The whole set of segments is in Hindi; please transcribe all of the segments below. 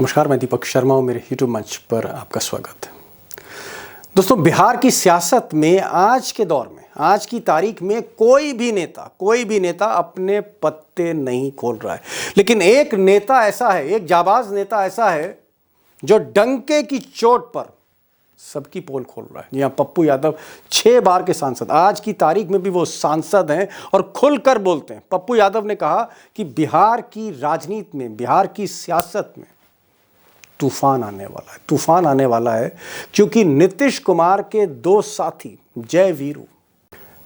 नमस्कार, मैं दीपक शर्मा हूँ। मेरे यूट्यूब मंच पर आपका स्वागत है। दोस्तों, बिहार की सियासत में आज के दौर में, आज की तारीख में कोई भी नेता अपने पत्ते नहीं खोल रहा है। लेकिन एक नेता ऐसा है, एक जाबाज नेता ऐसा है जो डंके की चोट पर सबकी पोल खोल रहा है। जी हाँ, पप्पू यादव 6 बार के सांसद, आज की तारीख में भी वो सांसद हैं और खुलकर बोलते हैं। पप्पू यादव ने कहा कि बिहार की राजनीति में, बिहार की सियासत में तूफान आने वाला है, क्योंकि नीतीश कुमार के 2 साथी जय वीरू,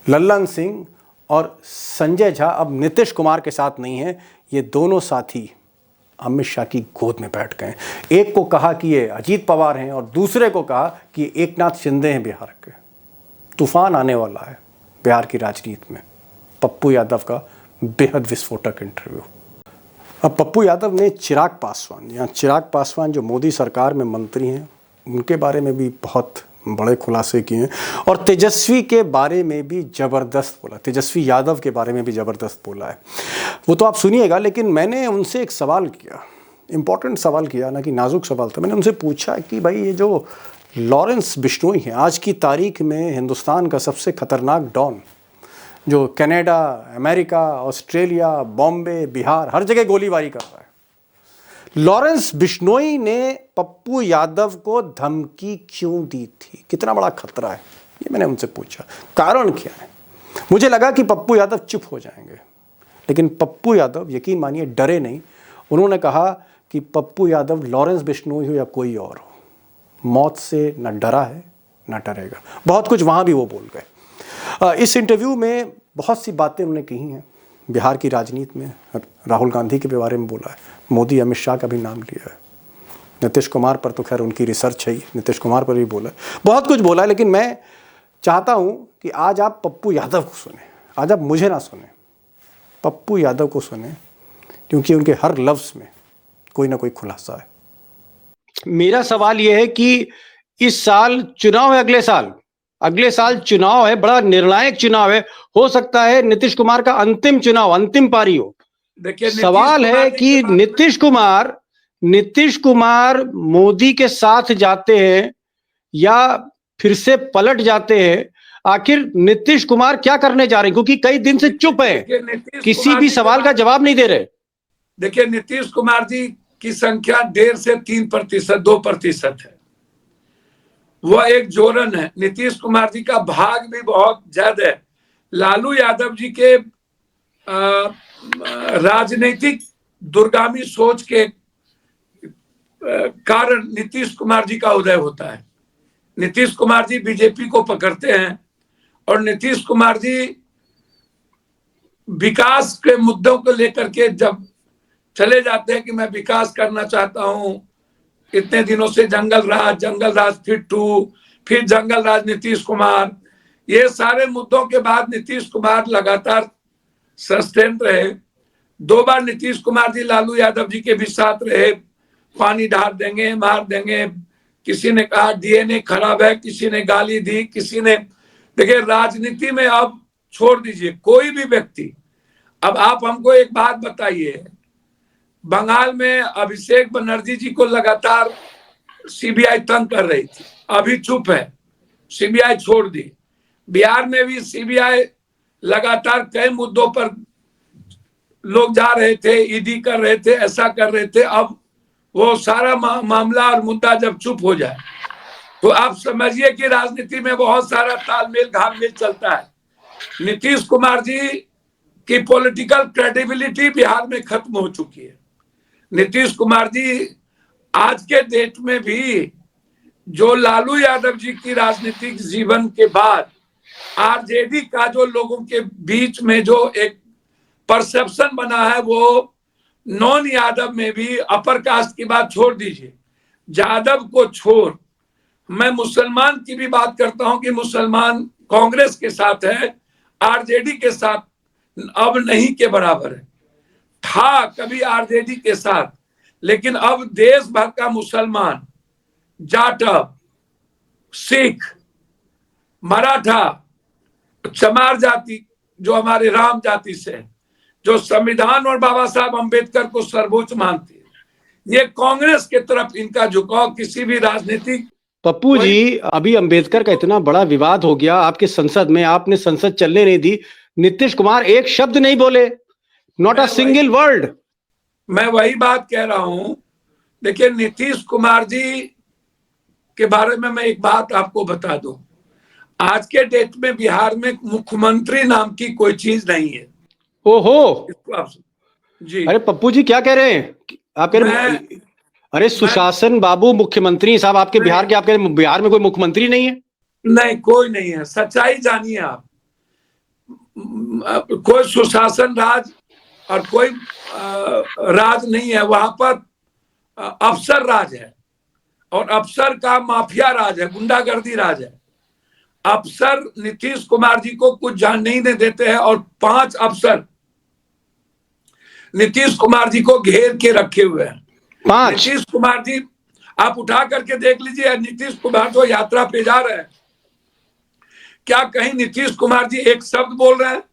लल्लन सिंह और संजय झा अब नीतीश कुमार के साथ नहीं हैं। ये दोनों साथी अमित शाह की गोद में बैठ गए। एक को कहा कि ये अजीत पवार हैं और दूसरे को कहा कि एकनाथ शिंदे हैं बिहार के। तूफान आने वाला है बिहार की राजनीति में। पप्पू यादव का बेहद विस्फोटक इंटरव्यू। अब पप्पू यादव ने चिराग पासवान जो मोदी सरकार में मंत्री हैं, उनके बारे में भी बहुत बड़े खुलासे किए हैं और तेजस्वी के बारे में भी ज़बरदस्त बोला, तेजस्वी यादव के बारे में भी ज़बरदस्त बोला है। वो तो आप सुनिएगा, लेकिन मैंने उनसे एक सवाल किया, इम्पोर्टेंट सवाल किया, ना कि नाजुक सवाल था। मैंने उनसे पूछा कि भाई, ये जो लॉरेंस बिश्नोई है, आज की तारीख में हिंदुस्तान का सबसे खतरनाक डॉन, जो Canada, America, Australia, Bombay, Bihar, हर जगह गोलीबारी कर रहा है, लॉरेंस बिश्नोई ने पप्पू यादव को धमकी क्यों दी थी? कितना बड़ा खतरा है, ये मैंने उनसे पूछा। कारण क्या है? मुझे लगा कि पप्पू यादव चुप हो जाएंगे, लेकिन पप्पू यादव, यकीन मानिए, डरे नहीं। उन्होंने कहा कि पप्पू यादव लॉरेंस बिश्नोई हो या कोई और हो, मौत से न डरा है न डरेगा। बहुत कुछ वहाँ भी वो बोल गए। इस इंटरव्यू में बहुत सी बातें उन्होंने कही हैं बिहार की राजनीति में। राहुल गांधी के बारे में बोला है, मोदी अमित शाह का भी नाम लिया है, नीतीश कुमार पर तो खैर उनकी रिसर्च है ही, नीतीश कुमार पर भी बोला है, बहुत कुछ बोला है। लेकिन मैं चाहता हूं कि आज आप पप्पू यादव को सुने, आज आप मुझे ना सुने, पप्पू यादव को सुने, क्योंकि उनके हर लफ्ज में कोई ना कोई खुलासा है। मेरा सवाल यह है कि इस साल चुनाव है, अगले साल चुनाव है, बड़ा निर्णायक चुनाव है, हो सकता है नीतीश कुमार का अंतिम चुनाव, अंतिम पारी हो। देखिए, सवाल है कि नीतीश कुमार मोदी के साथ जाते हैं या फिर से पलट जाते हैं? आखिर नीतीश कुमार क्या करने जा रहे हैं? क्योंकि कई दिन से चुप है, किसी भी सवाल का जवाब नहीं दे रहे। देखिए, नीतीश कुमार जी की संख्या 1.5 से 3%, 2% है। वह एक जोरन है। नीतीश कुमार जी का भाग भी बहुत ज्यादा है। लालू यादव जी के राजनीतिक दूरगामी सोच के कारण नीतीश कुमार जी का उदय होता है। नीतीश कुमार जी बीजेपी को पकड़ते हैं और नीतीश कुमार जी विकास के मुद्दों को लेकर के जब चले जाते हैं कि मैं विकास करना चाहता हूं, इतने दिनों से जंगल राज फिर 2, फिर जंगल राज नीतीश कुमार, ये सारे मुद्दों के बाद नीतीश कुमार लगातार सस्टेन रहे। 2 बार नीतीश कुमार जी लालू यादव जी के भी साथ रहे, पानी ढार देंगे, मार देंगे, किसी ने कहा डीएनए खराब है, किसी ने गाली दी, किसी ने। देखिए, राजनीति में अब छोड़ दीजिए कोई भी व्यक्ति। अब आप हमको एक बात बताइए, बंगाल में अभिषेक बनर्जी जी को लगातार सीबीआई तंग कर रही थी, अभी चुप है, सीबीआई छोड़ दी। बिहार में भी सीबीआई लगातार कई मुद्दों पर लोग जा रहे थे, ईडी कर रहे थे, ऐसा कर रहे थे। अब वो सारा मामला और मुद्दा जब चुप हो जाए तो आप समझिए कि राजनीति में बहुत सारा तालमेल घालमेल चलता है। नीतीश कुमार जी की पॉलिटिकल क्रेडिबिलिटी बिहार में खत्म हो चुकी है। नीतीश कुमार जी आज के डेट में भी जो लालू यादव जी की राजनीतिक जीवन के बाद आरजेडी का जो लोगों के बीच में जो एक परसेप्शन बना है, वो नॉन यादव में भी, अपर कास्ट की बात छोड़ दीजिए, यादव को छोड़, मैं मुसलमान की भी बात करता हूं कि मुसलमान कांग्रेस के साथ है, आरजेडी के साथ अब नहीं के बराबर है। था कभी आरजेडी के साथ, लेकिन अब देश भर का मुसलमान, जाटव, सिख, मराठा, चमार जाति जो हमारे राम जाति से, जो संविधान और बाबा साहब अंबेडकर को सर्वोच्च मानती है, ये कांग्रेस के तरफ इनका झुकाव किसी भी राजनीतिक। पप्पू जी, अभी अंबेडकर का इतना बड़ा विवाद हो गया आपके संसद में, आपने संसद चलने नहीं दी, नीतीश कुमार एक शब्द नहीं बोले, नॉट अ सिंगल वर्ड। मैं वही बात कह रहा हूं। देखिए, नीतीश कुमार जी के बारे में मैं एक बात आपको बता दूं। आज के डेट में बिहार में मुख्यमंत्री नाम की कोई चीज नहीं है। ओहो, इसको आप जी। अरे पप्पू जी क्या कह रहे हैं आप? कह रहे अरे सुशासन बाबू मुख्यमंत्री साहब आपके बिहार के, आप कह रहे बिहार में कोई मुख्यमंत्री नहीं है? नहीं, कोई नहीं है। सच्चाई जानिए आप। कोई सुशासन राज और कोई राज नहीं है। वहां पर अफसर राज है, और अफसर का माफिया राज है, गुंडागर्दी राज है। अफसर नीतीश कुमार जी को कुछ जान नहीं देते हैं, और 5 अफसर नीतीश कुमार जी को घेर के रखे हुए हैं। 5 नीतीश कुमार जी, आप उठा करके देख लीजिए। नीतीश कुमार तो यात्रा पे जा रहे हैं, क्या कहीं नीतीश कुमार जी एक शब्द बोल रहे हैं?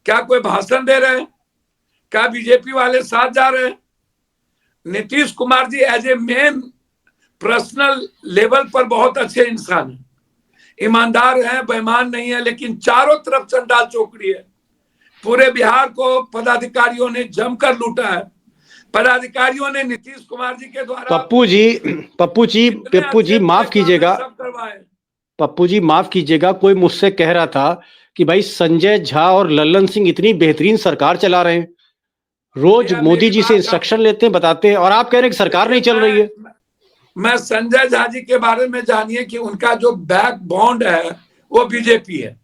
क्या कोई भाषण दे रहे हैं? क्या बीजेपी वाले साथ जा रहे हैं? Nitish Kumar ji as a man personal level पर बहुत अच्छे इंसान हैं, ईमानदार हैं, बेईमान नहीं है, लेकिन चारों तरफ चंडाल चौकड़ी है। पूरे बिहार को पदाधिकारियों ने जमकर लूटा है। पदाधिकारियों ने नीतीश कुमार जी के द्वारा पप्पू जी माफ कीजिएगा, पप्पू जी माफ कीजिएगा, कोई मुझसे कह रहा था कि भाई संजय झा और लल्लन सिंह इतनी बेहतरीन सरकार चला रहे हैं, रोज मोदी जी से इंस्ट्रक्शन लेते हैं, बताते हैं, और आप कह रहे हैं कि सरकार नहीं चल रही है। मैं संजय झा जी के बारे में जानिए कि उनका जो बैक बॉन्ड है वो बीजेपी है,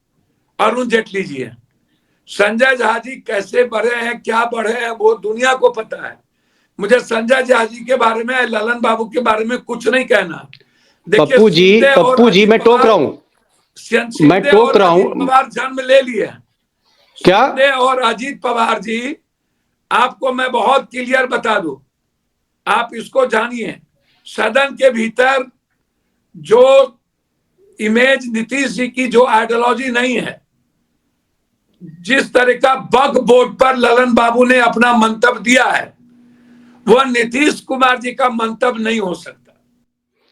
अरुण जेटली जी है। संजय झा जी कैसे बढ़े हैं, क्या बढ़े हैं, वो दुनिया को पता है। मुझे संजय झा जी के बारे में, ललन बाबू के बारे में कुछ नहीं कहना। पप्पू जी मैं टोक रहा हूँ, पवार जन्म ले लिए। क्या? और अजीत पवार जी, आपको मैं बहुत क्लियर बता दूं, आप इसको जानिए। सदन के भीतर जो इमेज नीतीश जी की, जो आइडियोलॉजी नहीं है, जिस तरह का बग बोर्ड पर ललन बाबू ने अपना मंतव्य दिया है, वह नीतीश कुमार जी का मंतव्य नहीं हो सकता।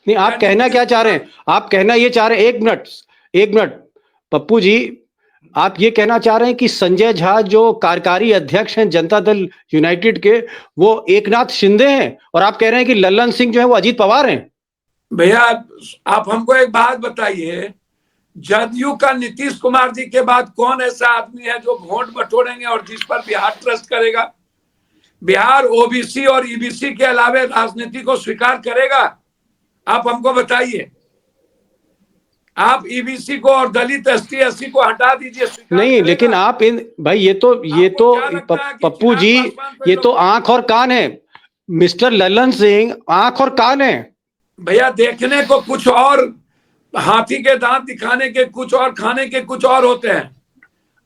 नहीं, आप कहना क्या चाह रहे हैं? आप कहना ये चाह रहे हैं, एक मिनट पप्पू जी, आप ये कहना चाह रहे हैं कि संजय झा जो कार्यकारी अध्यक्ष हैं जनता दल यूनाइटेड के, वो एकनाथ शिंदे हैं, और आप कह रहे हैं कि लल्लन सिंह जो है वो अजीत पवार हैं? भैया, आप हमको एक बात बताइए, जदयू का नीतीश कुमार जी के बाद कौन ऐसा आदमी है जो वोट बटोरेंगे और जिस पर बिहार ट्रस्ट करेगा? बिहार ओबीसी और ईबीसी के अलावे राजनीति को स्वीकार करेगा? आप हमको बताइए। आप ईबीसी को और दलित एसटी एससी को हटा दीजिए, नहीं, लेकिन आप भाई ये तो पप्पू जी, ये तो आंख और कान है। मिस्टर लल्लन सिंह आंख और कान है। भैया, देखने को कुछ और, हाथी के दांत दिखाने के कुछ और, खाने के कुछ और होते हैं।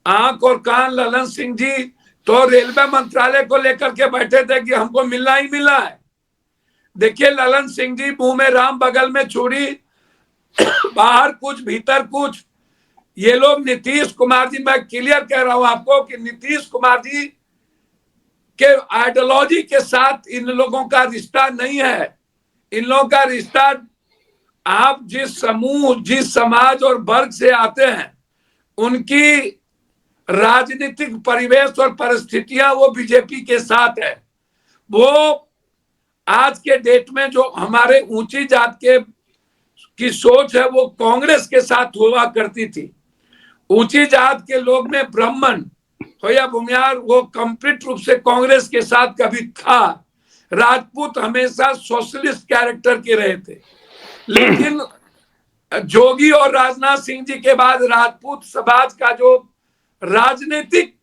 आंख और कान लल्लन सिंह जी तो रेलवे मंत्रालय को लेकर के बैठे थे कि हमको मिलना ही मिलना है। देखिए, लल्लन सिंह जी मुंह में राम, बगल में चूड़ी, बाहर कुछ भीतर कुछ। ये लोग नीतीश कुमार जी, मैं क्लियर कह रहा हूं आपको कि नीतीश कुमार जी के आइडियोलॉजी के साथ इन लोगों का रिश्ता नहीं है। इन लोगों का रिश्ता, आप जिस समूह, जिस समाज और वर्ग से आते हैं, उनकी राजनीतिक परिवेश और परिस्थितियां वो बीजेपी के साथ है। वो आज के डेट में जो हमारे ऊंची जात के की सोच है, वो कांग्रेस के साथ हुआ करती थी। ऊंची जात के लोग में ब्राह्मण हो या भूमियार, वो कंप्लीट रूप से कांग्रेस के साथ कभी था। राजपूत हमेशा सोशलिस्ट कैरेक्टर के रहे थे, लेकिन जोगी और राजनाथ सिंह जी के बाद राजपूत समाज का जो राजनीतिक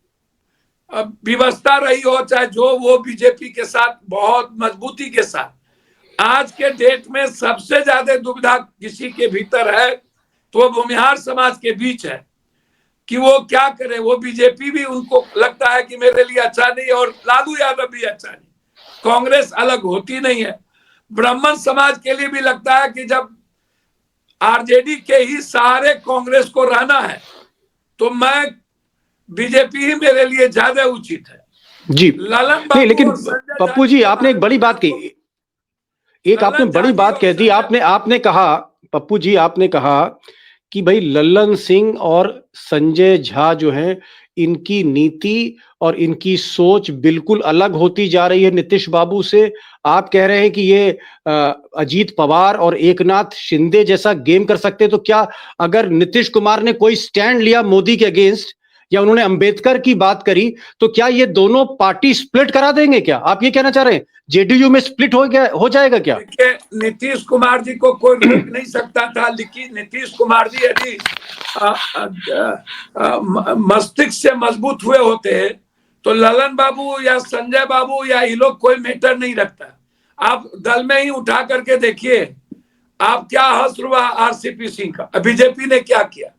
व्यवस्था रही हो, चाहे जो, वो बीजेपी के साथ बहुत मजबूती के साथ। आज के डेट में सबसे ज्यादा दुविधा किसी के भीतर है तो वो भूमिहार समाज के बीच है कि वो क्या करे। वो बीजेपी भी उनको लगता है कि मेरे लिए अच्छा नहीं, और लालू यादव भी अच्छा नहीं, कांग्रेस अलग होती नहीं है। ब्राह्मण समाज के लिए भी लगता है कि जब आरजेडी के ही सहारे कांग्रेस को रहना है, तो मैं बीजेपी ही मेरे लिए ज्यादा उचित है। जी, नहीं, लेकिन पप्पू जी आपने एक बड़ी बात कही, एक आपने ललन बड़ी झाजी बात और कह दी, आपने आपने कहा, पप्पू जी आपने कहा कि भाई लल्लन सिंह और संजय झा जो हैं, इनकी नीति और इनकी सोच बिल्कुल अलग होती जा रही है नीतीश बाबू से। आप कह रहे हैं कि ये अजीत पवार और एकनाथ शिंदे जैसा गेम कर सकते हैं। तो क्या अगर नीतीश कुमार ने कोई स्टैंड लिया मोदी के अगेंस्ट, या उन्होंने अंबेडकर की बात करी, तो क्या ये दोनों पार्टी स्प्लिट करा देंगे? क्या आप ये कहना चाह रहे हैं जेडीयू में स्प्लिट हो जाएगा क्या? देखिए, नीतीश कुमार जी को कोई रोक नहीं सकता था, लेकिन नीतीश कुमार जी यदि मस्तिष्क से मजबूत हुए होते तो ललन बाबू या संजय बाबू या ये लोग कोई मैटर नहीं रखता। आप दल में ही उठा करके देखिए, आप क्या हश्र हुआ आरसीपी सिंह का, बीजेपी ने क्या किया।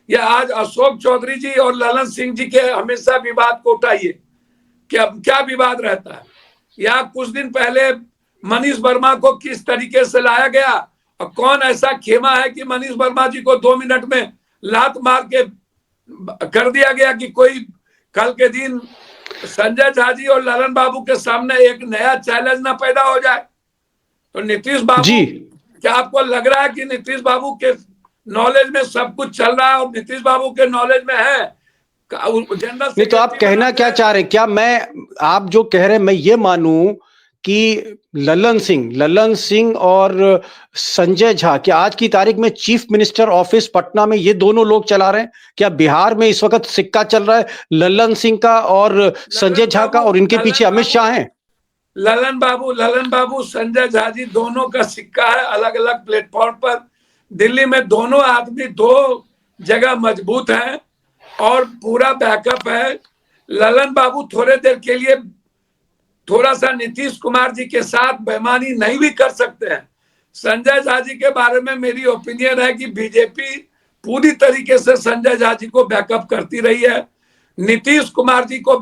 या आज अशोक चौधरी जी और ललन सिंह जी के हमेशा विवाद को उठाइए, क्या क्या विवाद रहता है। या कुछ दिन पहले मनीष वर्मा को किस तरीके से लाया गया, और कौन ऐसा खेमा है कि मनीष वर्मा जी को 2 मिनट में लात मार के कर दिया गया कि कोई कल के दिन संजय झा जी और ललन बाबू के सामने एक नया चैलेंज ना पैदा हो जाए। तो नीतीश बाबू जी, क्या आपको लग रहा है कि नीतीश बाबू के नॉलेज में सब कुछ चल रहा है और नीतीश बाबू के नॉलेज में है जनरल नहीं तो आप कहना क्या चाह रहे हैं? क्या मैं, आप जो कह रहे हैं मैं ये मानूं कि ललन सिंह और संजय झा, क्या आज की तारीख में चीफ मिनिस्टर ऑफिस पटना में ये दोनों लोग चला रहे हैं? क्या बिहार में इस वक्त सिक्का चल रहा है ललन सिंह का और संजय झा का, और इनके पीछे अमित शाह हैं? ललन बाबू संजय झा जी दोनों का सिक्का है, अलग अलग प्लेटफॉर्म पर। दिल्ली में दोनों आदमी 2 जगह मजबूत हैं और पूरा बैकअप है। ललन बाबू थोड़े देर के लिए थोड़ा सा नीतीश कुमार जी के साथ बेईमानी नहीं भी कर सकते हैं। संजय झा जी के बारे में मेरी ओपिनियन है कि बीजेपी पूरी तरीके से संजय झा जी को बैकअप करती रही है। नीतीश कुमार जी को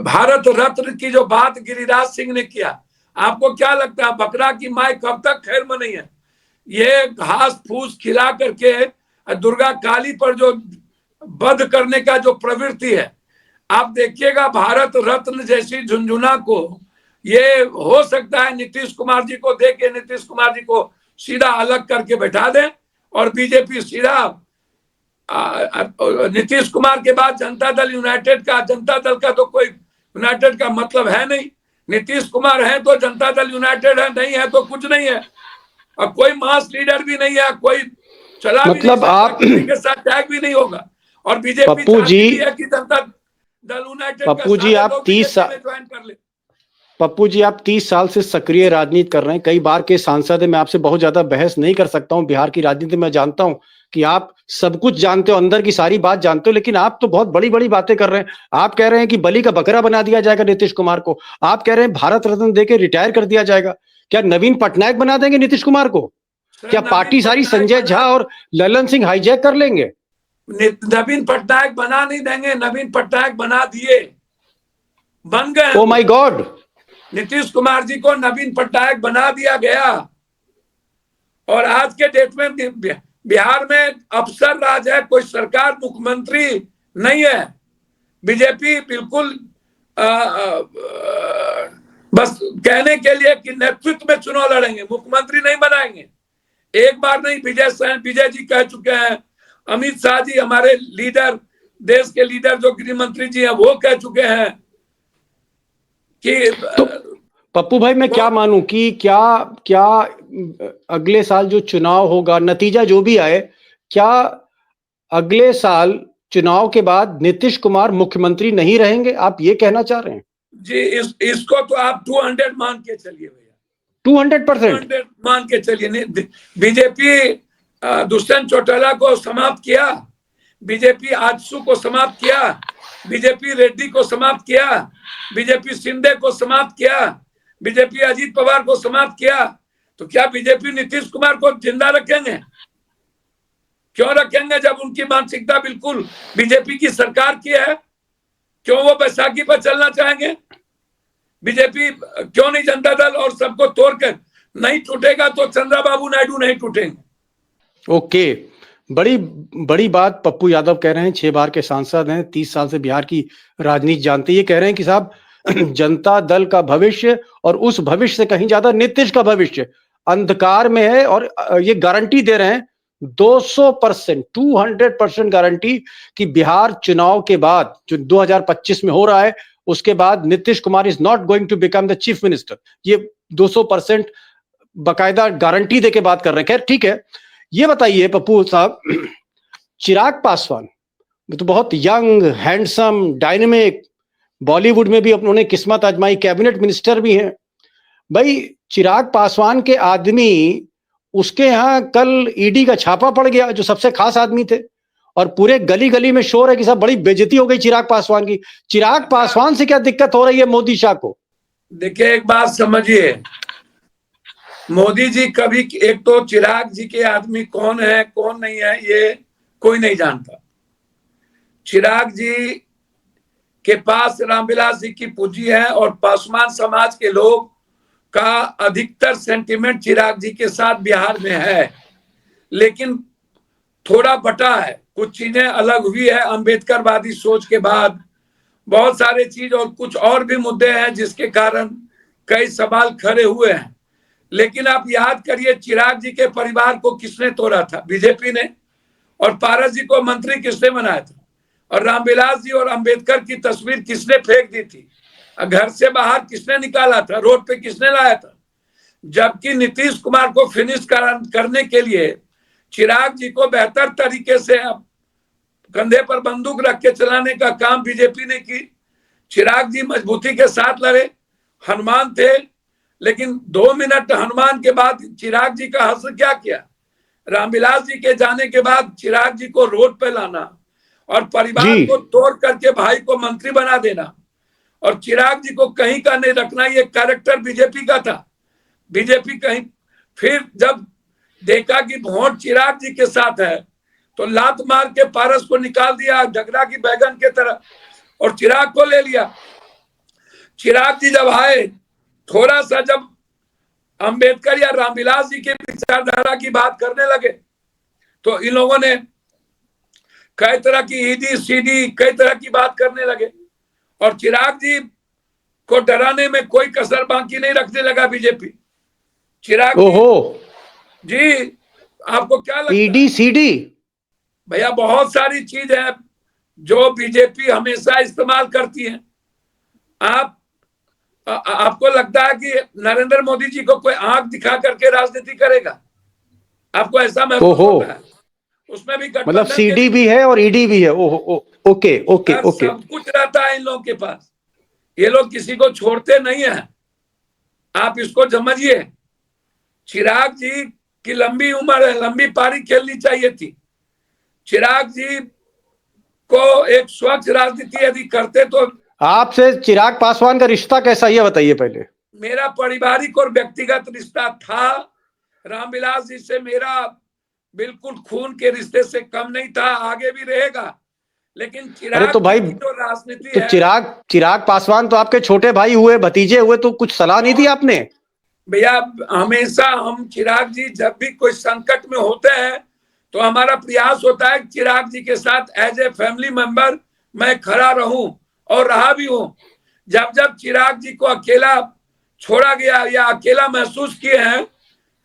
भारत रत्न की जो बात गिरिराज सिंह ने किया, आपको क्या लगता है बकरा की माय कब तक खैर में नहीं है? ये घास फूस खिला करके दुर्गा काली पर जो वध करने का जो प्रवृत्ति है, आप देखिएगा भारत रत्न जैसी झुनझुना को ये हो सकता है नीतीश कुमार जी को दे के नीतीश कुमार जी को सीधा अलग करके बैठा दें और बीजेपी सीधा नीतीश कुमार के बाद जनता दल यूनाइटेड का, जनता दल का तो कोई यूनाइटेड का मतलब है नहीं। नीतीश कुमार है तो जनता दल यूनाइटेड है, नहीं है तो कुछ नहीं है। और कोई मास लीडर भी नहीं है, कोई चला मतलब भी नहीं आप के साथ टैग भी नहीं होगा। और बीजेपी पप्पू जी, है कि जनता दल यूनाइटेड पप्पू जी आप 30 साल ज्वाइन कर ले। पप्पू जी आप 30 साल से सक्रिय राजनीति कर रहे हैं, कई बार के सांसद हैं, मैं आपसे बहुत ज्यादा बहस नहीं कर सकता हूं। बिहार की राजनीति में जानता हूं कि आप सब कुछ जानते हो, अंदर की सारी बात जानते हो, लेकिन आप तो बहुत बड़ी बड़ी बातें कर रहे हैं। आप कह रहे हैं कि बलि का बकरा बना दिया जाएगा नीतीश कुमार को, आप कह रहे हैं भारत रत्न देके रिटायर कर दिया जाएगा। क्या नवीन पटनायक बना देंगे नीतीश कुमार को? क्या पार्टी सारी संजय झा और ललन सिंह हाईजैक कर लेंगे? नवीन पटनायक बना नहीं देंगे, नवीन पटनायक बना दिए, बन गए। Oh my God, Nitish Kumar ji को नवीन पटनायक बना दिया गया। और आज के डेट में बिहार में अफसर राज है, कोई सरकार मुख्यमंत्री नहीं है। बीजेपी बिल्कुल बस कहने के लिए कि नेतृत्व में चुनाव लड़ेंगे, मुख्यमंत्री नहीं बनाएंगे। एक बार नहीं, विजय जी कह चुके हैं, अमित शाह जी हमारे लीडर, देश के लीडर जो गृह मंत्री जी हैं वो कह चुके हैं कि तो पप्पू भाई मैं क्या मानूं कि क्या क्या अगले साल जो चुनाव होगा, नतीजा जो भी आए, क्या अगले साल चुनाव के बाद नीतीश कुमार मुख्यमंत्री नहीं रहेंगे? आप ये कहना चाह रहे हैं? जी, इसको तो आप 200 मान के चलिए भैया, 200% मान के चलिए। बीजेपी दुष्यंत चौटाला को समाप्त किया, बीजेपी आजसू को समाप्त किया, बीजेपी रेड्डी को समाप्त किया, बीजेपी शिंदे को समाप्त किया, बीजेपी अजीत पवार को समाप्त किया। तो क्या बीजेपी नीतीश कुमार को जिंदा रखेंगे? क्यों रखेंगे जब उनकी मानसिकता बिल्कुल बीजेपी की सरकार की है? क्यों वो बैसाखी पर चलना चाहेंगे? बीजेपी क्यों नहीं जनता दल और सबको तोड़कर नहीं टूटेगा तो चंद्रबाबू नायडू नहीं टूटेंगे। ओके, बड़ी बड़ी बात पप्पू यादव कह रहे हैं, 6 बार के सांसद हैं, 30 साल से बिहार की राजनीति जानते हैं। ये कह रहे हैं कि साहब जनता दल का भविष्य और उस भविष्य से कहीं ज्यादा नीतीश का भविष्य अंधकार में है। और ये गारंटी दे रहे हैं 200%, 200% गारंटी कि बिहार चुनाव के बाद जो 2025 में हो रहा है, उसके बाद Nitish Kumar is not going to become the chief minister. ये 200% बाकायदा गारंटी देके बात कर रहे हैं। खैर ठीक है, ये बताइए पप्पू साहब, चिराग पासवान तो बहुत यंग, हैंडसम, डायनेमिक, बॉलीवुड में भी उन्होंने किस्मत आजमाई, कैबिनेट मिनिस्टर भी हैं भाई। चिराग पासवान के आदमी, उसके यहाँ कल ईडी का छापा पड़ गया, जो सबसे खास आदमी थे, और पूरे गली गली में शोर है कि सब बड़ी बेइज्जती हो गई चिराग पासवान की। चिराग पासवान से क्या दिक्कत हो रही है मोदी शाह को? देखिए, एक बात समझिए, मोदी जी कभी, एक तो चिराग जी के आदमी कौन है कौन नहीं है ये कोई नहीं जानता। चिराग जी के पास रामविलास जी की पूंजी है और पासवान समाज के लोग का अधिकतर सेंटिमेंट चिराग जी के साथ बिहार में है, लेकिन थोड़ा बटा है, कुछ चीजें अलग हुई है अंबेडकरवादी सोच के बाद, बहुत सारे चीज और कुछ और भी मुद्दे हैं जिसके कारण कई सवाल खड़े हुए हैं। लेकिन आप याद करिए, चिराग जी के परिवार को किसने तोड़ा था? बीजेपी ने। और पारस जी को मंत्री किसने बनाया था? और रामविलास जी और अंबेडकर की तस्वीर किसने फेंक दी थी? घर से बाहर किसने निकाला था? रोड पे किसने लाया था? जबकि नीतीश कुमार को फिनिश करने के लिए चिराग जी को बेहतर तरीके से कंधे पर बंदूक रख के चलाने का काम बीजेपी ने की। चिराग जी मजबूती के साथ लड़े, हनुमान थे, लेकिन 2 मिनट हनुमान के बाद चिराग जी का हश्र क्या किया? रामविलास जी के जाने के बाद चिराग जी को रोड पे लाना और परिवार को तोड़ करके भाई को मंत्री बना देना और चिराग जी को कहीं का नहीं रखना, ये कैरेक्टर बीजेपी का था। बीजेपी कहीं, फिर जब देखा कि वोट चिराग जी के साथ है तो लात मार के पारस को निकाल दिया डगरा की बैगन के तरह और चिराग को ले लिया। चिराग जी जब आए, थोड़ा सा जब अंबेडकर या रामविलास जी के विचारधारा की बात करने लगे तो इन लोगों ने कई तरह की ईडी सीडी कई तरह की बात करने लगे और चिराग जी को डराने में कोई कसर बाकी नहीं रखने लगा बीजेपी। चिराग जी, आपको क्या लगता है? ईडी सीडी भैया बहुत सारी चीज है जो बीजेपी हमेशा इस्तेमाल करती है। आपको लगता है कि नरेंद्र मोदी जी को कोई आंख दिखा करके राजनीति करेगा? आपको ऐसा महसूस होता है? उसमें भी मतलब सीडी भी है और ईडी भी है। ओके ओके ओके, सब कुछ रहता है इन लोगों के पास। ये लोग किसी को छोड़ते नहीं है, आप इसको समझिए। चिराग जी की लंबी उम्र है, लंबी पारी खेलनी चाहिए थी। चिराग जी को एक स्वच्छ राजनीति यदि करते तो। आपसे चिराग पासवान का रिश्ता कैसा, ये बताइए पहले। मेरा पारिवारिक और व्यक्तिगत रिश्ता था। रामविलास जी से मेरा बिल्कुल खून के रिश्ते से कम नहीं था, आगे भी रहेगा। लेकिन चिराग तो भाई, जो राजनीति तो है, चिराग पासवान तो आपके छोटे भाई हुए, भतीजे हुए, तो कुछ सलाह नहीं दी आपने? भैया हमेशा हम, चिराग जी जब भी कोई संकट में होते हैं तो हमारा प्रयास होता है चिराग जी के साथ एज ए फैमिली मेंबर मैं खड़ा रहूं और रहा भी हूं। जब जब चिराग जी को अकेला छोड़ा गया या अकेला महसूस किए हैं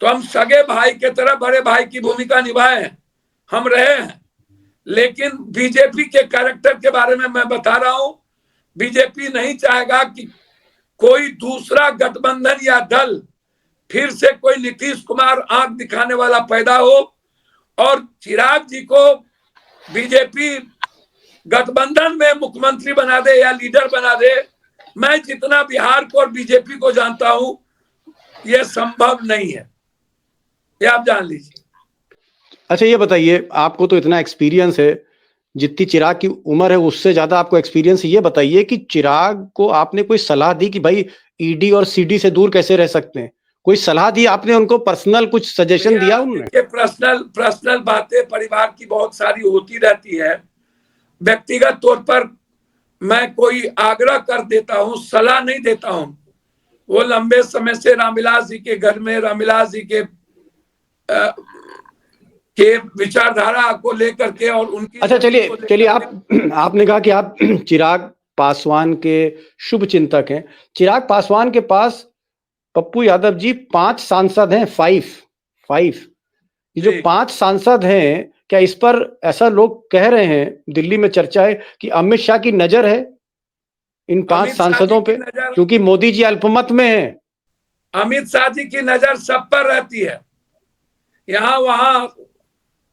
तो हम सगे भाई के तरह बड़े भाई की भूमिका निभाए हैं, हम रहे हैं। लेकिन बीजेपी के कैरेक्टर के बारे में मैं बता रहा हूं, बीजेपी नहीं चाहेगा कि कोई दूसरा गठबंधन या दल फिर से कोई नीतीश कुमार आंख दिखाने वाला पैदा हो और चिराग जी को बीजेपी गठबंधन में मुख्यमंत्री बना दे या लीडर बना दे। मैं जितना बिहार को और बीजेपी को जानता हूं, यह संभव नहीं है, ये आप जान लीजिए। अच्छा ये बताइए, आपको तो इतना एक्सपीरियंस है, जितनी चिराग की उम्र है उससे ज्यादा आपको एक्सपीरियंस। ये बताइए कि चिराग को आपने कोई सलाह दी कि भाई ईडी और सीडी से दूर कैसे रह सकते हैं? कोई सलाह दी आपने उनको? पर्सनल कुछ सजेशन दिया उन्होंने? पर्सनल बातें परिवार की बहुत सारी होती रहती है। व्यक्तिगत तौर पर मैं कोई आग्रह कर देता हूं, सलाह नहीं देता हूं। वो लंबे समय से रामविलास जी के घर में रामविलास जी के विचारधारा को लेकर के और उनकी। अच्छा चलिए, आपने कहा कि आप चिराग पासवान के शुभ चिंतक हैं। चिराग पासवान के पास पप्पू यादव जी 5 सांसद हैं, 5 ये जो 5 सांसद हैं, क्या इस पर ऐसा लोग कह रहे हैं, दिल्ली में चर्चा है कि अमित शाह की नजर है इन 5 सांसदों पे, क्योंकि मोदी जी अल्पमत में हैं। अमित शाह जी की नजर सब पर रहती है, यहाँ वहां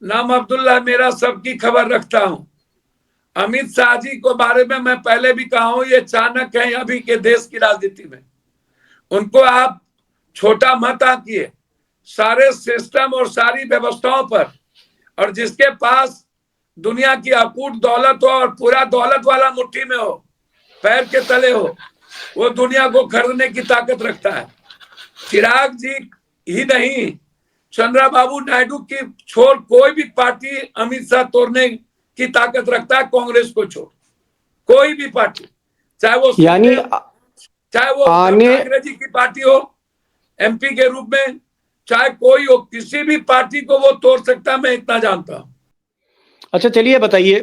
नाम अब्दुल्ला मेरा सबकी खबर रखता हूं। अमित शाह जी को बारे में मैं पहले भी कहा हूं, ये चाणक्य है अभी के देश की राजनीति में। उनको आप छोटा मत आंकिए, सारे सिस्टम और सारी व्यवस्थाओं पर, और जिसके पास दुनिया की अकूट दौलत हो और पूरा दौलत वाला मुट्ठी में हो, पैर के तले हो, वो दुनिया को खरीदने की ताकत रखता है। चिराग जी ही नहीं, चंद्रबाबू नायडू की छोड़ कोई भी पार्टी अमित शाह तोड़ने की ताकत रखता है, कांग्रेस को छोड़ कोई भी पार्टी, चाहे वो अंग्रेजी की पार्टी हो एमपी के रूप में, चाहे कोई हो, किसी भी पार्टी को वो तोड़ सकता है, मैं इतना जानता हूं। अच्छा चलिए बताइए,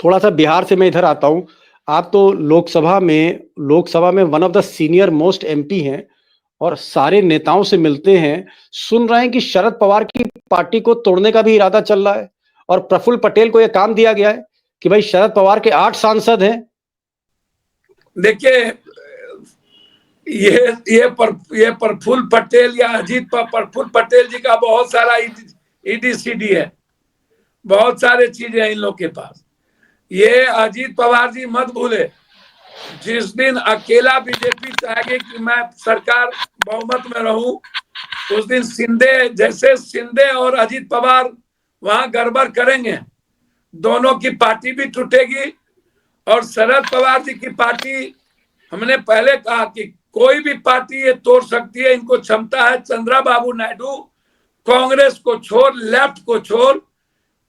थोड़ा सा बिहार से मैं इधर आता हूं। आप तो लोकसभा में one of the senior most MP हैं और सारे नेताओं से मिलते हैं। सुन रहे हैं कि शरद पवार की पार्टी को तोड़ने का भी इरादा चल रहा है और प्रफुल्ल पटेल को यह काम दिया गया है कि भाई शरद पवार के 8 सांसद हैं। देखिए, ये प्रफुल्ल पटेल या प्रफुल्ल पटेल जी का बहुत सारा ईडीसीडी है, बहुत सारे चीजें हैं इन लोग के पास। ये अजीत पवार जी मत भूले, जिस दिन अकेला बीजेपी चाहेगी कि मैं सरकार बहुमत में रहूं, उस दिन शिंदे और अजीत पवार वहां गड़बड़ करेंगे, दोनों की पार्टी भी टूटेगी। और शरद पवार जी की पार्टी, हमने पहले कहा कि कोई भी पार्टी ये तोड़ सकती है, इनको क्षमता है। चंद्रबाबू नायडू कांग्रेस को छोड़, लेफ्ट को छोड़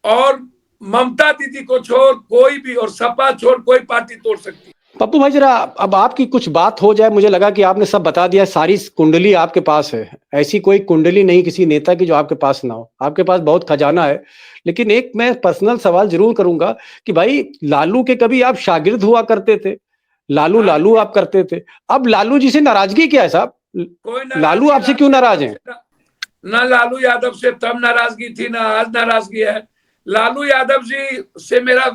और ममता दीदी को छोड़, कोई भी, और सपा छोड़, कोई पार्टी तोड़ सकती है। पप्पू भाई जरा अब आपकी कुछ बात हो जाए, मुझे लगा कि आपने सब बता दिया, सारी कुंडली आपके पास है। ऐसी कोई कुंडली नहीं किसी नेता की जो आपके पास ना हो, आपके पास बहुत खजाना है। लेकिन एक मैं पर्सनल सवाल जरूर करूंगा कि भाई लालू के कभी आप शागिर्द हुआ करते थे, लालू आप करते थे, अब लालू जी से नाराजगी क्या है साहब? लालू आपसे क्यों नाराज है? ना लालू यादव से तब नाराजगी थी, ना आज नाराजगी है। लालू यादव जी से मेरा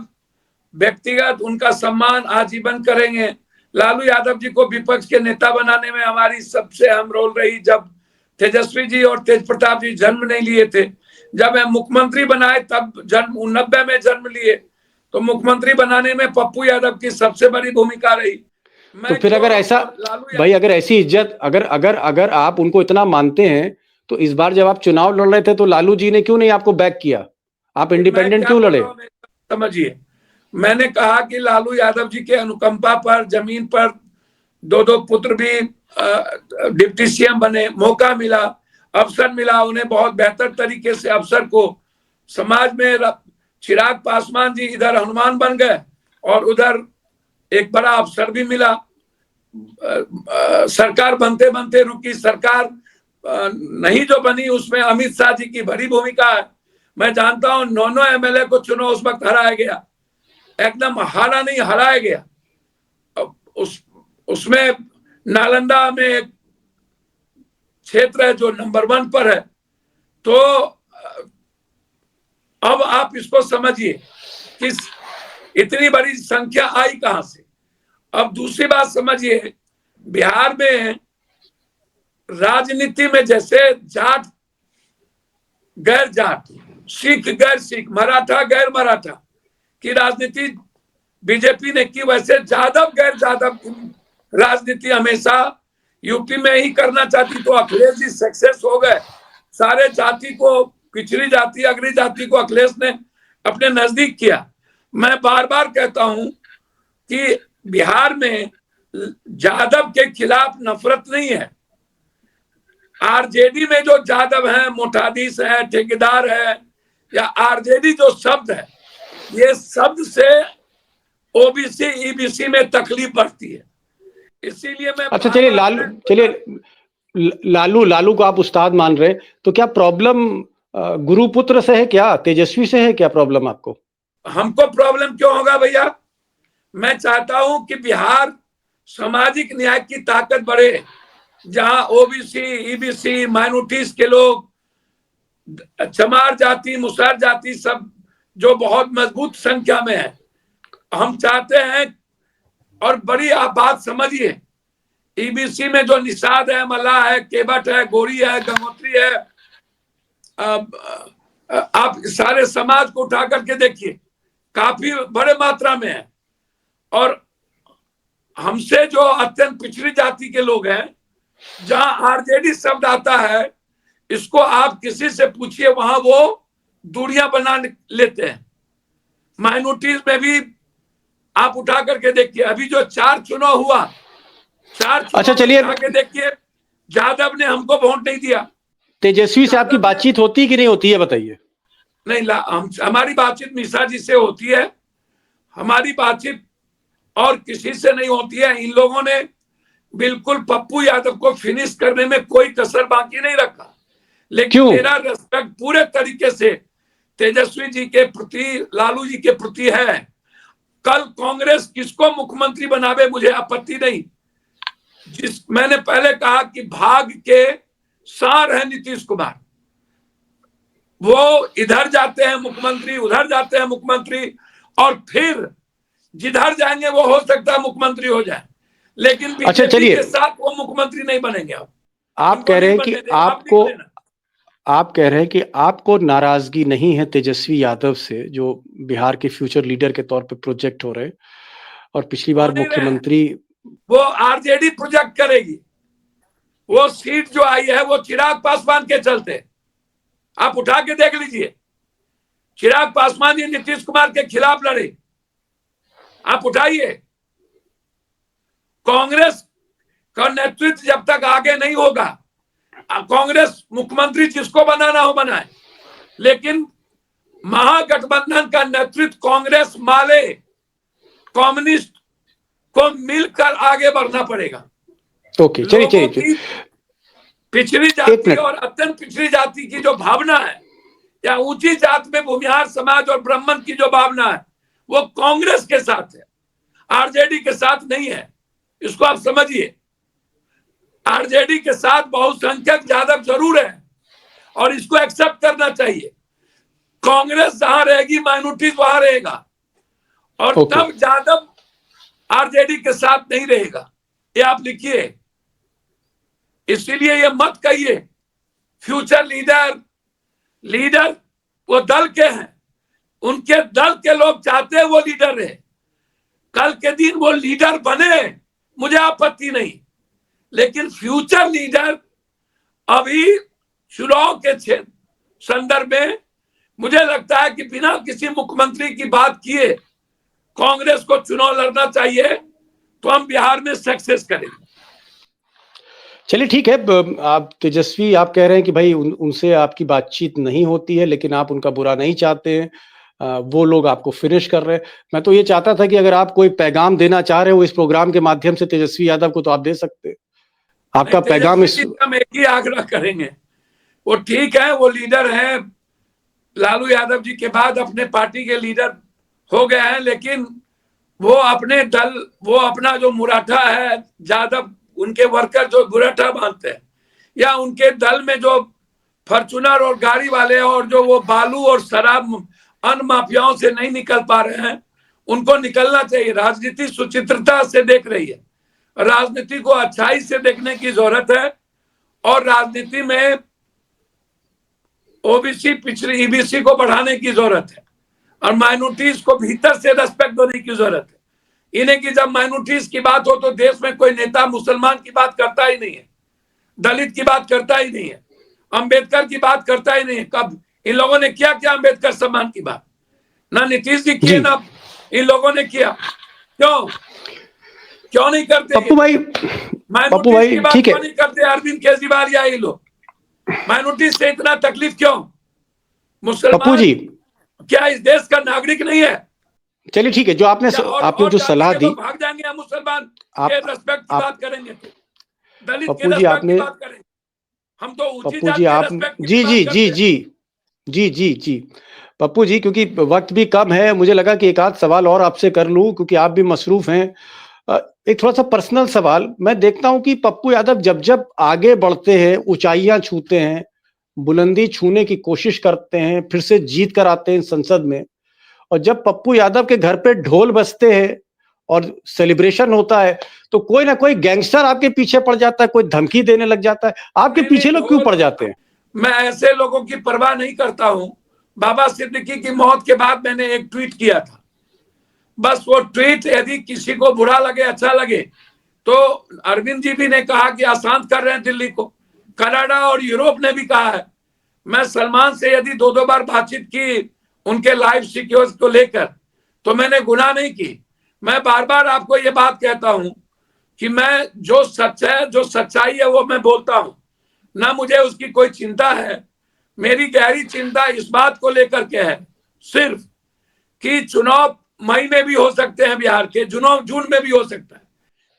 व्यक्तिगत उनका सम्मान आजीवन करेंगे। लालू यादव जी को विपक्ष के नेता बनाने में हमारी सबसे अहम रोल रही। जब तेजस्वी जी और तेज प्रताप जी जन्म नहीं लिए थे, जब हम मुख्यमंत्री बनाए तब 90 में जन्म लिए, तो मुख्यमंत्री बनाने में पप्पू यादव की सबसे बड़ी भूमिका रही। तो फिर अगर ऐसा भाई, अगर ऐसी इज्जत, अगर आप उनको इतना मानते हैं, तो इस बार जब आप चुनाव लड़ रहे थे तो लालू जी ने क्यों नहीं आपको बैक किया? आप इंडिपेंडेंट क्यों लड़े? समझिए, मैंने कहा कि लालू यादव जी के अनुकंपा पर जमीन पर 2 पुत्र भी डिप्टी सीएम बने, मौका मिला, अवसर मिला उन्हें, बहुत बेहतर तरीके से अवसर को समाज में। चिराग पासवान जी इधर हनुमान बन गए और उधर एक बड़ा अवसर भी मिला। सरकार बनते बनते रुकी, सरकार नहीं जो बनी उसमें अमित शाह जी की बड़ी भूमिका है। मैं जानता हूं 9 एमएलए को चुनाव उस वक्त हराया गया, एकदम हारा नहीं, हराया गया। उसमें नालंदा में एक क्षेत्र है जो नंबर 1 पर है। तो अब आप इसको समझिए कि इतनी बड़ी संख्या आई कहां से। अब दूसरी बात समझिए, बिहार में राजनीति में जैसे जाट गैर जाट, सिख गैर सिख, मराठा गैर मराठा की राजनीति बीजेपी ने की, वैसे जादव गैर जादव की राजनीति हमेशा यूपी में ही करना चाहती। तो अखिलेश जी सक्सेस हो गए, सारे जाति को, पिछड़ी जाति, अग्री जाति को अखिलेश ने अपने नजदीक किया। मैं बार बार कहता हूं कि बिहार में जादव के खिलाफ नफरत नहीं है। आरजेडी में जो जादव हैं, मोठाधीश है, ठेकेदार है, या आरजेडी जो शब्द है, ये शब्द से ओबीसी ईबीसी में तकलीफ बढ़ती है, इसीलिए मैं। अच्छा चलिए लालू को आप उस्ताद मान रहे, तो क्या प्रॉब्लम गुरुपुत्र से है क्या, तेजस्वी से है क्या प्रॉब्लम आपको? हमको प्रॉब्लम क्यों होगा भैया? मैं चाहता हूं कि बिहार सामाजिक न्याय की ताकत बढ़े, जहां ओबीसी, ईबीसी, माइनॉरिटीज के लोग, चमार जाति, मुसहर जाति सब जो बहुत मजबूत संख्या में है, हम चाहते हैं। और बड़ी आप बात समझिए, ईबीसी में जो निषाद है, मल्लाह है, केवट है, गोरी है, गंगोत्री है, आप सारे समाज को उठा करके देखिए, काफी बड़े मात्रा में है। और हमसे जो अत्यंत पिछड़ी जाति के लोग हैं, जहां आरजेडी शब्द आता है, इसको आप किसी से पूछिए, वहां वो दूरियां बना लेते हैं। माइनॉरिटीज में भी आप उठा करके देखिए, अभी जो 4 चुनाव हुआ, 4 चुनाव अच्छा चलिए, उठा के देखिए, यादव ने हमको वोट नहीं दिया। तेजस्वी से आपकी बातचीत होती कि नहीं होती है, बताइए। नहीं, हमारी बातचीत मिश्रा जी से होती है, हमारी बातचीत और किसी से नहीं होती है। इन लोगों ने बिल्कुल पप्पू यादव को फिनिश करने में कोई कसर बाकी नहीं रखा। लेकिन मेरा रेस्पेक्ट पूरे तरीके से तेजस्वी जी के प्रति, लालू जी के प्रति है। कल कांग्रेस किसको मुख्यमंत्री बनावे, मुझे आपत्ति नहीं। मैंने पहले कहा कि भाग के सार है नीतीश कुमार, वो इधर जाते हैं मुख्यमंत्री, उधर जाते हैं मुख्यमंत्री, और फिर जिधर जाएंगे वो हो सकता है मुख्यमंत्री हो जाए, लेकिन बीजेपी के साथ वो मुख्यमंत्री नहीं बनेंगे। आप कह रहे हैं कि आप कह रहे हैं कि आपको नाराजगी नहीं है तेजस्वी यादव से, जो बिहार के फ्यूचर लीडर के तौर पे प्रोजेक्ट हो रहे, और पिछली बार मुख्यमंत्री वो आरजेडी प्रोजेक्ट करेगी। वो सीट जो आई है वो चिराग पासवान के चलते, आप उठा के देख लीजिए। चिराग पासवान जी नीतीश कुमार के खिलाफ लड़े, आप उठाइए। कांग्रेस का नेतृत्व जब तक आगे नहीं होगा, कांग्रेस मुख्यमंत्री जिसको बनाना हो बनाए, लेकिन महागठबंधन का नेतृत्व कांग्रेस, माले, कम्युनिस्ट को मिलकर आगे बढ़ना पड़ेगा। ओके, चलिए। पिछड़ी जाति और अत्यंत पिछड़ी जाति की जो भावना है, या ऊंची जात में भूमिहार समाज और ब्राह्मण की जो भावना है, वो कांग्रेस के साथ है, आरजेडी के साथ नहीं है। इसको आप समझिए। आरजेडी के साथ बहुसंख्यक यादव जरूर है, और इसको एक्सेप्ट करना चाहिए। कांग्रेस जहां रहेगी, माइनॉरिटीज वहां रहेगा, और तब यादव आरजेडी के साथ नहीं रहेगा, ये आप लिखिए। इसीलिए ये मत कहिए फ्यूचर लीडर वो दल के हैं, उनके दल के लोग चाहते हैं वो लीडर रहे। कल के दिन वो लीडर बने, मुझे आपत्ति नहीं, लेकिन फ्यूचर लीडर अभी चुनाव के संदर्भ में मुझे लगता है कि बिना किसी मुख्यमंत्री की बात किए कांग्रेस को चुनाव लड़ना चाहिए, तो हम बिहार में सक्सेस करेंगे। चलिए ठीक है, आप तेजस्वी आप कह रहे हैं कि भाई उनसे आपकी बातचीत नहीं होती है, लेकिन आप उनका बुरा नहीं चाहते हैं, वो लोग आपको फिनिश कर रहे हैं। मैं तो ये चाहता था कि अगर आप कोई पैगाम देना चाह रहे हो इस प्रोग्राम के माध्यम से तेजस्वी यादव को, तो आप दे सकते हैं। आपका पैगाम हम एक ही आग्रह करेंगे, वो ठीक है, वो लीडर है, लालू यादव जी के बाद अपने पार्टी के लीडर हो गए हैं, लेकिन वो अपने दल, वो अपना जो मुराठा है यादव, उनके वर्कर जो मुराठा बांधते हैं, या उनके दल में जो फॉर्च्यूनर और गाड़ी वाले और जो वो बालू और शराब अन्य माफियाओं से नहीं निकल पा रहे हैं, उनको निकलना चाहिए। राजनीति सुचित्रता से देख रही है, राजनीति को अच्छाई से देखने की जरूरत है, और राजनीति में ओबीसी, पिछड़ी, ईबीसी को बढ़ाने की जरूरत है, और माइनॉरिटीज को भीतर से रेस्पेक्ट देने की जरूरत है। इन्हें की जब माइनॉरिटीज की बात हो तो देश में कोई नेता मुसलमान की बात करता ही नहीं है, दलित की बात करता ही नहीं है, अंबेडकर की बात करता ही नहीं है। कब इन लोगों ने किया क्या अंबेडकर सम्मान की बात? ना नीतीश जी किए, ना इन लोगों ने किया। क्यों नहीं करते? पप्पू भाई ठीक है, नहीं करते अरविंद केजरीवाल या ये लोग? माइनॉरिटी से इतना तकलीफ क्यों? मुसलमान पप्पू जी क्या इस देश का नागरिक नहीं है? चलिए ठीक है, जो आपने जो सलाह दी, भाग जाएंगे हम मुसलमान के रेस्पेक्ट की बात करेंगे, तो दलित पप्पू जी आपने, बात करेंगे हम तो ऊंची पप्पू जी आप, जी पप्पू जी, क्योंकि वक्त भी कम है, मुझे लगा कि एक आध सवाल और आपसे कर लूं, क्योंकि आप भी मसरूफ हैं। एक थोड़ा सा पर्सनल सवाल, मैं देखता हूं कि पप्पू यादव जब जब आगे बढ़ते हैं, ऊंचाइयां छूते हैं, बुलंदी छूने की कोशिश करते हैं, फिर से जीत कर आते हैं संसद में, और जब पप्पू यादव के घर पे ढोल बजते हैं और सेलिब्रेशन होता है, तो कोई ना कोई गैंगस्टर आपके पीछे पड़ जाता है, कोई धमकी देने लग जाता है। आपके नहीं पीछे नहीं, लोग क्यों पड़ जाते हैं? मैं ऐसे लोगों की परवाह नहीं करता हूं। बाबा सिद्दीकी की मौत के बाद मैंने एक ट्वीट किया था, बस वो ट्वीट यदि किसी को बुरा लगे, अच्छा लगे, तो अरविंद जी भी ने कहा कि अशांत कर रहे हैं दिल्ली को, कनाडा और यूरोप ने भी कहा है। मैं सलमान से यदि दो दो बार बातचीत की उनके लाइफ सिक्योर्स को लेकर, तो मैंने गुनाह नहीं की। मैं बार बार आपको ये बात कहता हूं कि मैं जो सच है, जो सच्चाई है, वो मैं बोलता हूं, ना मुझे उसकी कोई चिंता है। मेरी गहरी चिंता इस बात को लेकर के है सिर्फ कि चुनाव मई में भी हो सकते हैं, बिहार के चुनाव जून में भी हो सकता है,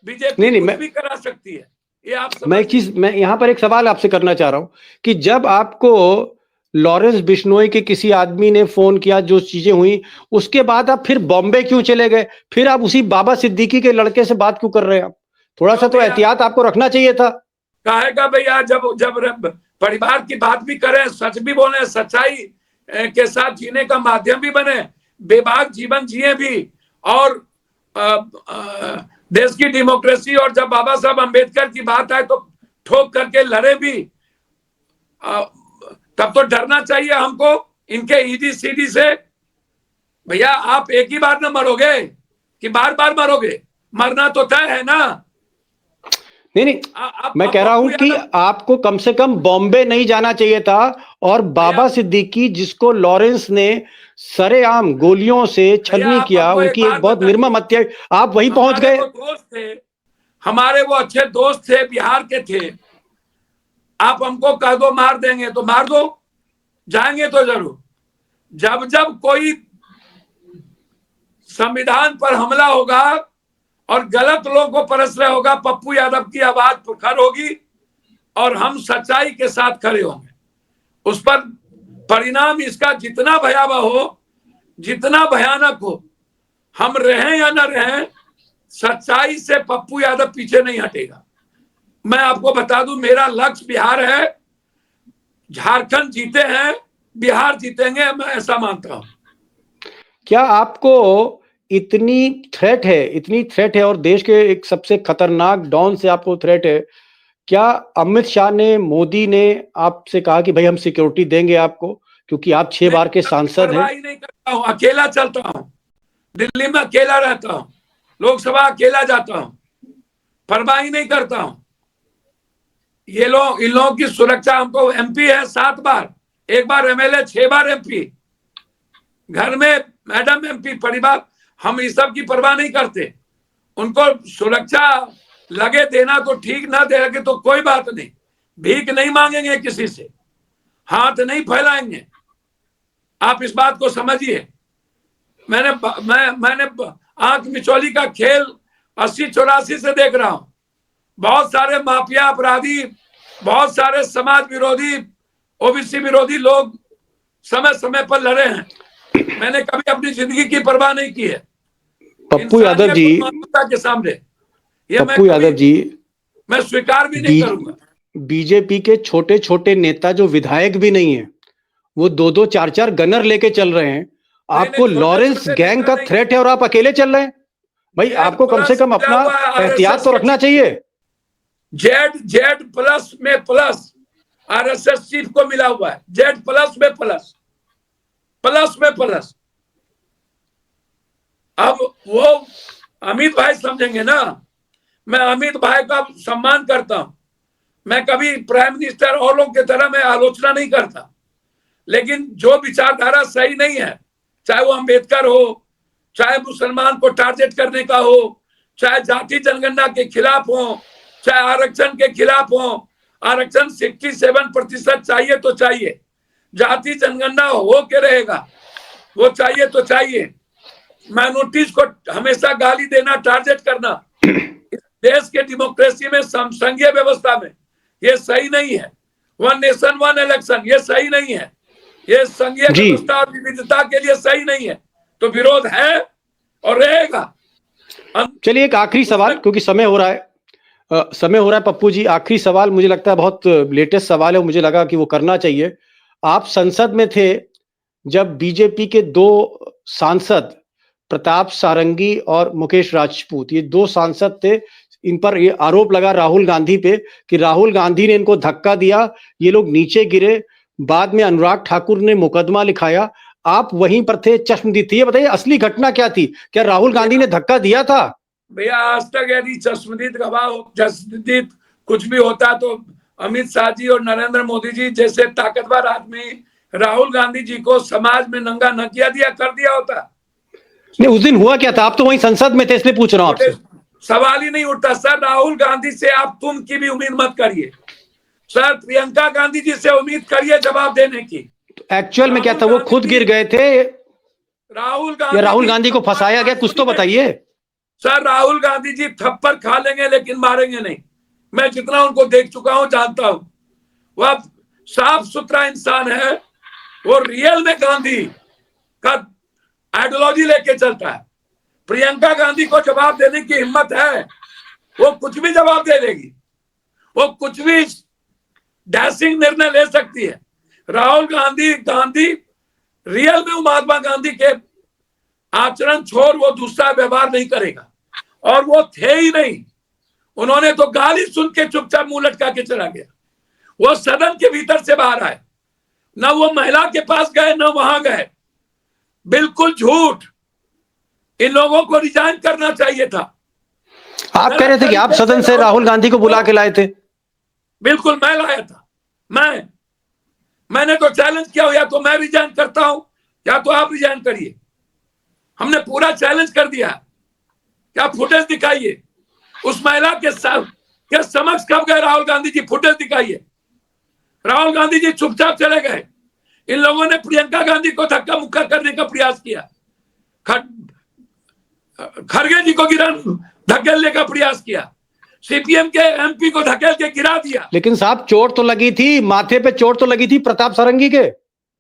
बीजेपी नहीं, कुछ मैं भी करा सकती है, ये आप मैं एक समझ। चीज, मैं यहाँ पर एक सवाल आपसे करना चाह रहा हूँ कि जब आपको लॉरेंस बिश्नोई के किसी आदमी ने फोन किया, जो चीजें हुई, उसके बाद आप फिर बॉम्बे क्यों चले गए? फिर आप उसी बाबा सिद्दीकी के लड़के से बात क्यों कर रहे हैं? आप थोड़ा सा क्यों तो भैया, एहतियात आपको रखना चाहिए था। कहेगा भैया, जब जब परिवार की बात भी करें, सच भी बोले, सच्चाई के साथ जीने का माध्यम भी बने, बेबाक जीवन जिए भी, और देश की डेमोक्रेसी, और जब बाबा साहब अंबेडकर की बात आए तो ठोक करके लड़े भी, तब तो डरना चाहिए हमको इनके ईडी सीडी से। भैया, आप एक ही बार ना मरोगे कि बार बार मरोगे? मरना तो तय है ना। नहीं नहीं, मैं कह रहा हूं कि आपको कम से कम बॉम्बे नहीं जाना चाहिए था, और बाबा सिद्दीकी, जिसको लॉरेंस ने सरेआम गोलियों से छलनी किया, उनकी एक बहुत निर्मम हत्या, आप वहीं पहुंच गए। वो दोस्त थे हमारे, वो अच्छे दोस्त थे, बिहार के थे। आप हमको कह दो मार देंगे तो मार दो, जाएंगे तो जरूर। जब जब कोई संविधान पर हमला होगा और गलत लोगों को परस रहा होगा, पप्पू यादव की आवाज प्रखर होगी और हम सच्चाई के साथ खड़े होंगे। उस पर परिणाम इसका जितना भयावह हो, जितना भयानक हो, हम रहें या न रहें, सच्चाई से पप्पू यादव पीछे नहीं हटेगा। मैं आपको बता दूं, मेरा लक्ष्य बिहार है। झारखंड जीते हैं, बिहार जीतेंगे, मैं ऐसा मानता हूं। क्या आपको इतनी थ्रेट है, इतनी थ्रेट है, और देश के एक सबसे खतरनाक डॉन से आपको थ्रेट है? क्या अमित शाह ने, मोदी ने आपसे कहा कि भाई हम सिक्योरिटी देंगे आपको, क्योंकि आप 6 बार के सांसद हैं? नहीं करता हूं, अकेला चलता हूं, दिल्ली में अकेला रहता हूं, लोकसभा अकेला जाता हूं, परवाह नहीं करता हूं। ये लोग, इन लोगों की सुरक्षा, हमको एमपी है 7 बार, एक बार एमएलए, 6 बार एमपी, घर में मैडम एमपी, परिवार, हम इस सब की परवाह नहीं करते। उनको सुरक्षा लगे देना तो ठीक, ना दे लगे तो कोई बात नहीं, भीख नहीं मांगेंगे किसी से, हाथ नहीं फैलाएंगे। आप इस बात को समझिए। मैंने आंख मिचौली का खेल 80-84 से देख रहा हूं। बहुत सारे माफिया अपराधी, बहुत सारे समाज विरोधी, ओबीसी विरोधी लोग समय समय पर लड़े हैं। मैंने कभी अपनी जिंदगी की परवाह नहीं की है पप्पू यादव जी, के सामने। ये पप्पू यादव जी, मैं स्वीकार भी नहीं करूंगा। बीजेपी के छोटे छोटे नेता जो विधायक भी नहीं है, वो 2-2, 4-4 गनर लेके चल रहे हैं। आपको लॉरेंस गैंग का थ्रेट है और आप अकेले चल रहे हैं। भाई, आपको कम से कम अपना एहतियात तो रखना चाहिए। जेड प्लस में प्लस आरएसएस चीफ को मिला हुआ है, जेड प्लस में प्लस, प्लस में प्लस। अब वो अमित भाई समझेंगे ना। मैं अमित भाई का सम्मान करता हूं, मैं कभी प्राइम मिनिस्टर और लोगों की तरह मैं आलोचना नहीं करता, लेकिन जो विचारधारा सही नहीं है, चाहे वो अंबेडकर हो, चाहे मुसलमान को टारगेट करने का हो, चाहे जाति जनगणना के खिलाफ हो, चाहे आरक्षण के खिलाफ हो। आरक्षण 67% चाहिए तो चाहिए, जाति जनगणना हो के रहेगा, वो चाहिए तो चाहिए। माइनॉरिटीज को हमेशा गाली देना, टारगेट करना, देश के डेमोक्रेसी में, संघीय व्यवस्था में ये सही नहीं है। 1 नेशन 1 इलेक्शन, ये सही नहीं है। ये संघीय जी। व्यवस्था और विविधता के लिए सही नहीं है, तो विरोध है और रहेगा। चलिए एक आखिरी सवाल, क्योंकि समय हो रहा है, पप्पू जी, आखिरी सवाल मुझे लगता है बहुत लेटेस्ट सवाल है, मुझे लगा कि वो करना चाहिए। आप संसद में थे जब बीजेपी के दो सांसद प्रताप सारंगी और मुकेश राजपूत, ये दो सांसद थे, इन पर ये आरोप लगा राहुल गांधी पे कि राहुल गांधी ने इनको धक्का दिया, ये लोग नीचे गिरे। बाद में अनुराग ठाकुर ने मुकदमा लिखाया, आप वहीं पर थे, चश्मदीद थे। ये बताइए असली घटना क्या थी? क्या राहुल गांधी ने धक्का दिया था? भैया आज तक यदि जसदीद कुछ भी होता तो अमित शाह जी और नरेंद्र मोदी जी जैसे ताकतवर आदमी राहुल गांधी जी को समाज में नंगा न किया दिया कर दिया होता। नहीं, उस दिन हुआ क्या था? आप तो वहीं संसद में थे, इसलिए पूछ रहा हूं आपसे। सवाल ही नहीं उठता सर। राहुल गांधी से आप तुम की भी उम्मीद मत करिए सर, प्रियंका गांधी जी से उम्मीद करिए जवाब देने की। तो एक्चुअल में क्या था? वो खुद गिर गए थे या राहुल गांधी को फंसाया गया? कुछ तो बताइए सर। राहुल गांधी जी थप्पड़ खा लेंगे लेकिन मारेंगे नहीं। मैं जितना उनको देख चुका हूं, जानता हूं, वह साफ सुथरा इंसान है। वो रियल में गांधी का आइडियोलॉजी लेके चलता है। प्रियंका गांधी को जवाब देने की हिम्मत है, वो कुछ भी जवाब दे देगी, वो कुछ भी डैशिंग निर्णय ले सकती है। राहुल गांधी रियल में महात्मा गांधी के आचरण छोड़ वो दूसरा व्यवहार नहीं करेगा, और वो थे ही नहीं। उन्होंने तो गाली सुन के चुपचाप मुंह लटका के चला गया। वो सदन के भीतर से बाहर आए, न वो महिला के पास गए न वहां गए। बिल्कुल झूठ। इन लोगों को रिजाइन करना चाहिए था। आप कह रहे थे कि आप सदन से राहुल गांधी को बुला के लाए थे। बिल्कुल मैं लाया था। मैंने तो चैलेंज किया, या तो मैं रिजाइन करता हूं या तो आप रिजाइन करिए। हमने पूरा चैलेंज कर दिया। क्या फुटेज दिखाइए उस महिला के समक्ष कब गए राहुल गांधी जी, फुटेज दिखाइए। राहुल गांधी जी चुपचाप चले गए। इन लोगों ने प्रियंका गांधी को धक्का मुक्का करने का प्रयास किया, खड़गे जी को धकेलने का प्रयास किया, सीपीएम के एमपी को धकेल के गिरा दिया। लेकिन साहब चोट तो लगी थी, माथे पे चोट तो लगी थी प्रताप सारंगी के।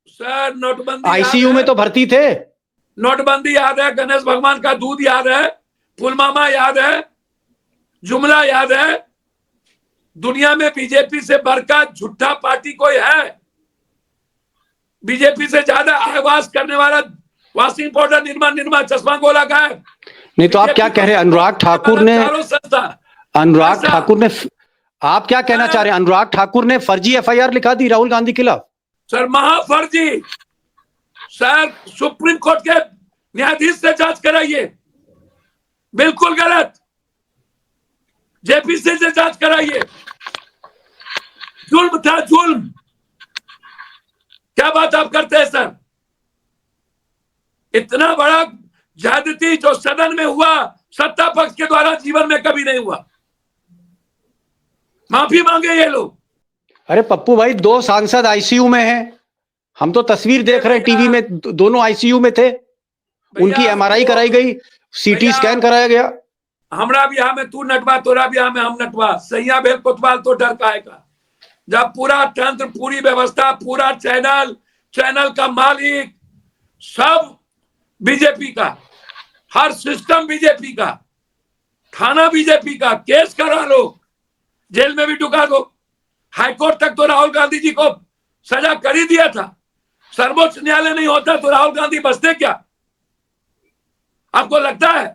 सर नोटबंदी आईसीयू में तो भर्ती थे। नोटबंदी याद है, गणेश भगवान का दूध याद है, पुलवामा याद है, जुमला याद है। दुनिया में बीजेपी से बढ़कर झूठा पार्टी कोई है? बीजेपी से ज्यादा आवाज करने वाला वॉशिंग पाउडर निर्मा चश्मा गोला गायब। नहीं तो आप क्या कह रहे हैं? अनुराग ठाकुर ने आप क्या कहना चाह रहे हैं? अनुराग ठाकुर ने फर्जी एफआईआर लिखा दी राहुल गांधी के खिलाफ। सर महाफर्जी। सर सुप्रीम कोर्ट के न्यायाधीश से जांच कराइए। बिल्कुल गलत। जेपीसी से जांच कराइए। जुल्म था, जुल्म। क्या बात आप करते हैं सर? इतना बड़ा ज्यादती जो सदन में हुआ, सत्ता पक्ष के द्वारा जीवन में कभी नहीं हुआ। माफी मांगे ये लोग। अरे पप्पू भाई, दो सांसद आईसीयू में हैं, हम तो तस्वीर देख रहे हैं टीवी में, दोनों आईसीयू में थे। उनकी एमआरआई कराई गई, सीटी स्कैन कराया गया। हमरा बिहार में तू नटवा, तोरा बिहार में हम नटवा, सैया भेल कोतवाल तो डर का। जब पूरा तंत्र, पूरी व्यवस्था, पूरा चैनल का मालिक सब बीजेपी का, हर सिस्टम बीजेपी का, थाना बीजेपी का, केस करा लो, जेल में भी डुका दो। हाईकोर्ट तक तो राहुल गांधी जी को सजा कर ही दिया था। सर्वोच्च न्यायालय नहीं होता तो राहुल गांधी बचते क्या? आपको लगता है?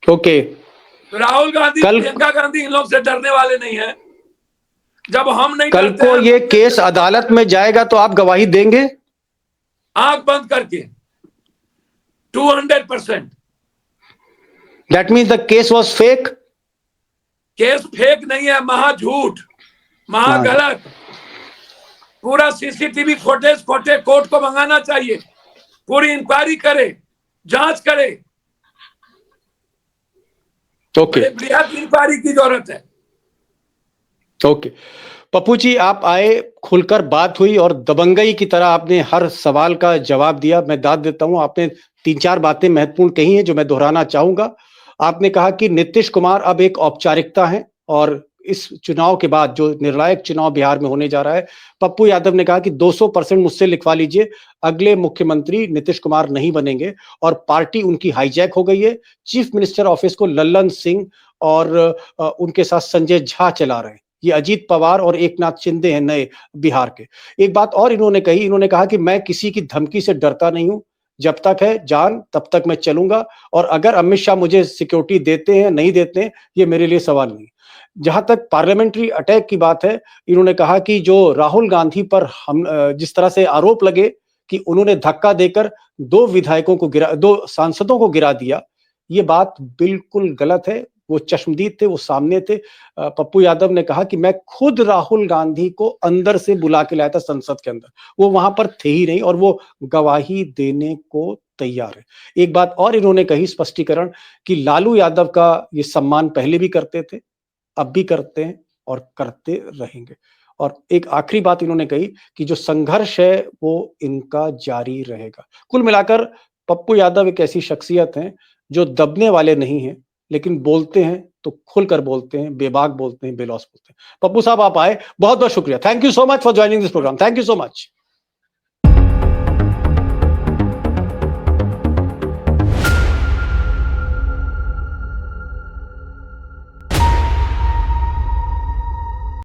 ओके। तो राहुल गांधी, प्रियंका गांधी इन लोग से डरने वाले नहीं है। जब हम नहीं कल को ये केस अदालत में जाएगा तो आप गवाही देंगे? आंख बंद करके 200%। That means the case was fake. Case fake नहीं है, महा झूठ, महा गलत। पूरा सीसीटीवी फुटेज कोर्ट को मंगाना चाहिए, पूरी इंक्वायरी करे, जांच करे। ओके, बृहद इंक्वायरी की जरूरत है। ओके पप्पू जी, आप आए, खुलकर बात हुई और दबंगई की तरह आपने हर सवाल का जवाब दिया। मैं दाद देता हूं, आपने 3-4 बातें महत्वपूर्ण कही हैं जो मैं दोहराना चाहूंगा। आपने कहा कि नीतीश कुमार अब एक औपचारिकता है और इस चुनाव के बाद जो निर्णायक चुनाव बिहार में होने जा रहा है, पप्पू यादव ने कहा कि 200% मुझसे लिखवा लीजिए, अगले मुख्यमंत्री नीतीश कुमार नहीं बनेंगे और पार्टी उनकी हाईजैक हो गई है। चीफ मिनिस्टर ऑफिस को लल्लन सिंह और उनके साथ संजय झा चला रहे हैं। ये अजीत पवार और एकनाथ शिंदे हैं नए बिहार के। एक बात और इन्होंने कही, इन्होंने कहा कि मैं किसी की धमकी से डरता नहीं हूं, जब तक है जान तब तक मैं चलूंगा, और अगर अमित शाह मुझे सिक्योरिटी देते हैं नहीं देते हैं ये मेरे लिए सवाल नहीं। जहां तक पार्लियामेंट्री अटैक की बात है, इन्होंने कहा कि जो राहुल गांधी पर हम जिस तरह से आरोप लगे कि उन्होंने धक्का देकर दो सांसदों को गिरा दिया, ये बात बिल्कुल गलत है। वो चश्मदीद थे, वो सामने थे। पप्पू यादव ने कहा कि मैं खुद राहुल गांधी को अंदर से बुला के लाया था संसद के अंदर, वो वहां पर थे ही नहीं और वो गवाही देने को तैयार है। एक बात और इन्होंने कही स्पष्टीकरण कि लालू यादव का ये सम्मान पहले भी करते थे, अब भी करते हैं और करते रहेंगे। और एक आखिरी बात इन्होंने कही कि जो संघर्ष है वो इनका जारी रहेगा। कुल मिलाकर पप्पू यादव एक ऐसी शख्सियत हैं जो दबने वाले नहीं हैं, लेकिन बोलते हैं तो खुलकर बोलते हैं, बेबाक बोलते हैं, बेलौस बोलते हैं। पप्पू साहब आप आए, बहुत बहुत शुक्रिया। Thank you so much for joining this programme. Thank you so much.